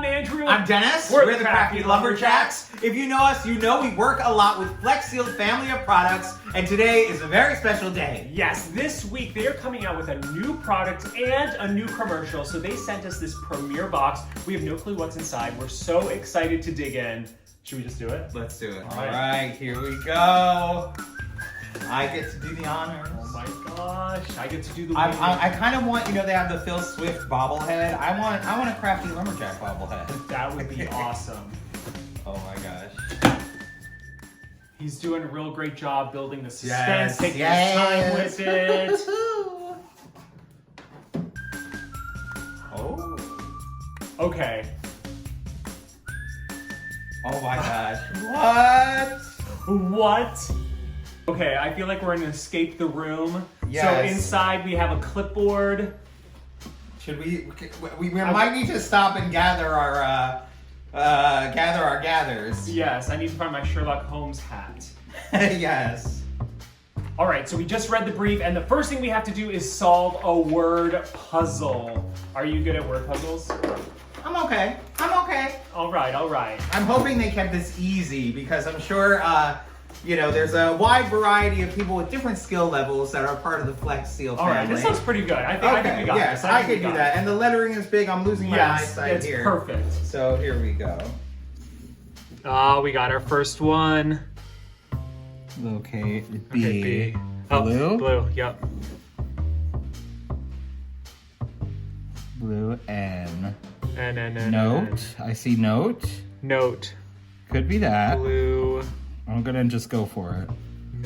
I'm Andrew. I'm Dennis. We're the Crafty Lumberjacks. If you know us, you know we work a lot with Flex Seal family of products, and today is a very special day. Yes, this week they are coming out with a new product and a new commercial. So they sent us this premiere box. We have no clue what's inside. We're so excited to dig in. Should we just do it? Let's do it. All right, here we go. I get to do the honors. Oh my gosh, I get to do the I kind of want, they have the Phil Swift bobblehead. I want a Crafty Lumberjack bobblehead. That would be awesome. Oh my gosh. He's doing a real great job building the suspense, taking his time with it. Oh. Okay. Oh my gosh. What? Okay, I feel like we're gonna escape the room. Yes. So inside we have a clipboard. Should we might need to stop and gather our gathers. Yes, I need to find my Sherlock Holmes hat. Yes. All right, so we just read the brief, and the first thing we have to do is solve a word puzzle. Are you good at word puzzles? I'm okay. All right. I'm hoping they kept this easy because I'm sure, there's a wide variety of people with different skill levels that are part of the Flex Seal family. All right, this sounds pretty good. I think we got yes, this. I could do that. And the lettering is big. I'm losing my eyesight here. Yes, it's perfect. So here we go. Oh, we got our first one. Locate B. Okay, B. Oh, Blue? Blue, yep. Blue N. N. Note. I see note. Note. Could be that. Blue. I'm gonna just go for it.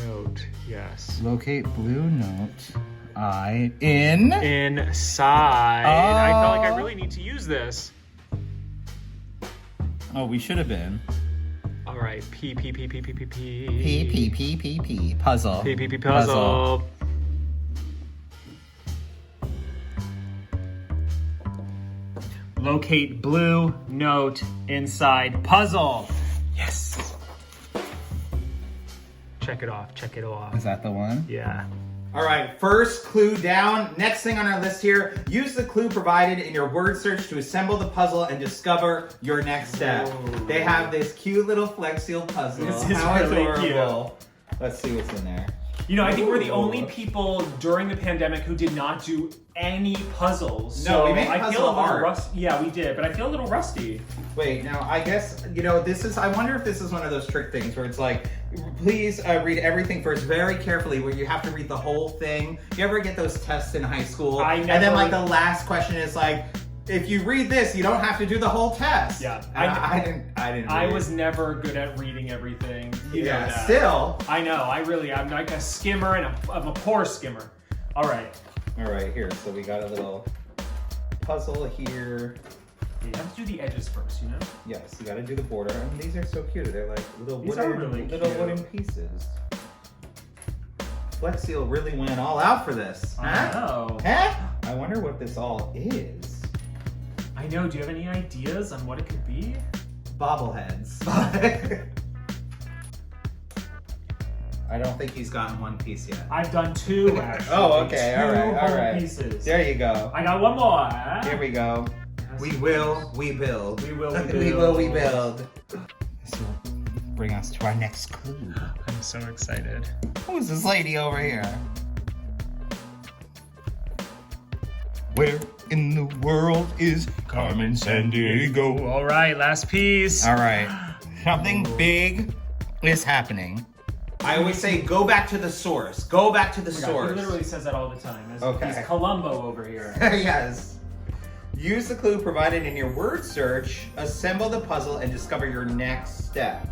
Note, yes. Locate blue note. I in. Inside. I felt like I really need to use this. Oh, we should have been. All right, P. P. Puzzle. P. Puzzle. Locate blue note inside puzzle. Yes. Check it off. Is that the one? Yeah. All right, first clue down. Next thing on our list here, use the clue provided in your word search to assemble the puzzle and discover your next step. Ooh. They have this cute little Flex Seal puzzle. This is How really adorable. Let's see what's in there. I think we're the only people during the pandemic who did not do any puzzles. No, we made I feel puzzle a little art. rusty. Yeah, we did, but I feel a little rusty. Wait, now I guess, I wonder if this is one of those trick things where it's like, please read everything first very carefully, where you have to read the whole thing. You ever get those tests in high school? And then the last question is like, if you read this, you don't have to do the whole test. Yeah. I didn't I was never good at reading everything. You know that. Still. I know, I'm like a skimmer and I'm a poor skimmer. All right, here, so we got a little puzzle here. you have to do the edges first, Yes, you gotta do the border. And these are so cute. They're like little These are really wooden pieces. Flex Seal really went all out for this. I know. Huh? I wonder what this all is. I know, do you have any ideas on what it could be? Bobbleheads. I don't think he's gotten one piece yet. I've done two, actually. Oh, okay, all Two whole right. pieces. There you go. I got one more. Here we go. We build. We will, we build. This will bring us to our next clue. I'm so excited. Who's this lady over here? Where in the world is Carmen Sandiego? All right, last piece. All right. Something big is happening. I always say, go back to the source. Go back to the source. He literally says that all the time. Okay. He's Columbo over here. Yes. Use the clue provided in your word search, assemble the puzzle, and discover your next step.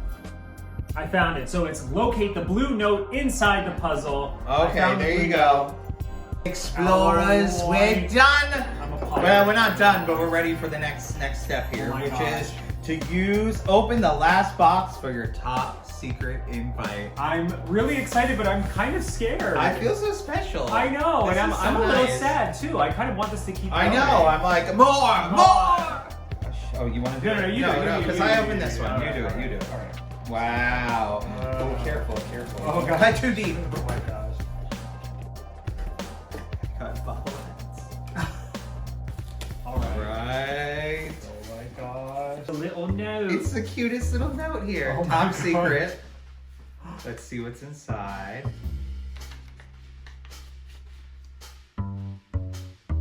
I found it. So it's locate the blue note inside the puzzle. Okay, there you go. Explorers, we're done. Well, we're not done, but we're ready for the next step here, which is to open the last box for your top secret invite. I'm really excited, but I'm kind of scared. I feel so special. I know, and I'm a little sad too. I kind of want this to keep going. I know, I'm like, more! Oh, you want to do it? No, you do it. No, because I opened this one. You do it. All right. Wow. Oh, careful. Oh, God. Not too deep. Oh, my gosh. Cut bobbleheads. All right. Right. Oh, my God. a little note. It's the cutest little note here. Oh my Top God. secret. Let's see what's inside.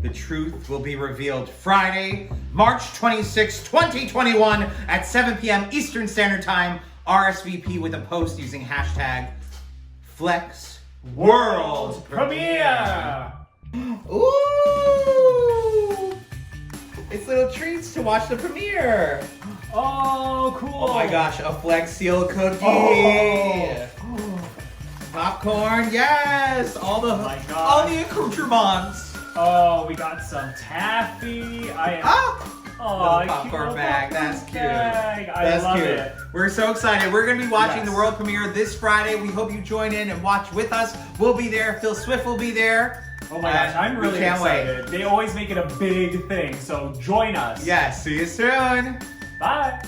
The truth will be revealed Friday, March 26, 2021 at 7 p.m. Eastern Standard Time. RSVP with a post using hashtag #FlexWorldPremiere. Ooh! It's little treats to watch the premiere. Oh, cool. Oh my gosh, a Flex Seal cookie. Oh. Popcorn, yes. All the accoutrements. Oh, we got some taffy. Little popcorn bag. That's cute. I love it. We're so excited. We're going to be watching Yes. the world premiere this Friday. We hope you join in and watch with us. We'll be there. Phil Swift will be there. Oh my gosh, I'm really excited. They always make it a big thing, so join us. Yes, see you soon. Bye.